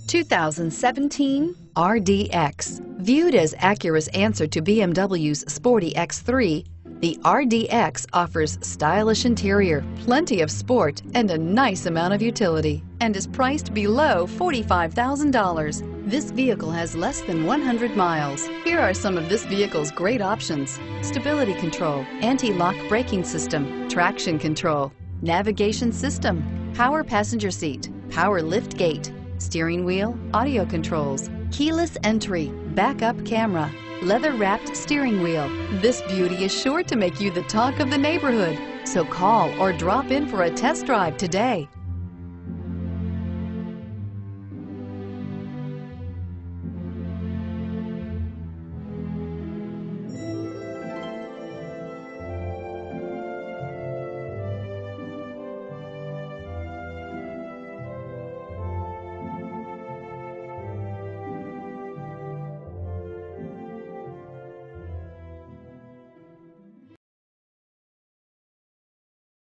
2017 RDX. Viewed as Acura's answer to BMW's sporty X3, the RDX offers stylish interior, plenty of sport, and a nice amount of utility, and is priced below $45,000. This vehicle has less than 100 miles. Here are some of this vehicle's great options: stability control, anti-lock braking system, traction control, navigation system, power passenger seat, power lift gate, steering wheel audio controls, keyless entry, backup camera, leather-wrapped steering wheel. This beauty is sure to make you the talk of the neighborhood. So call or drop in for a test drive today.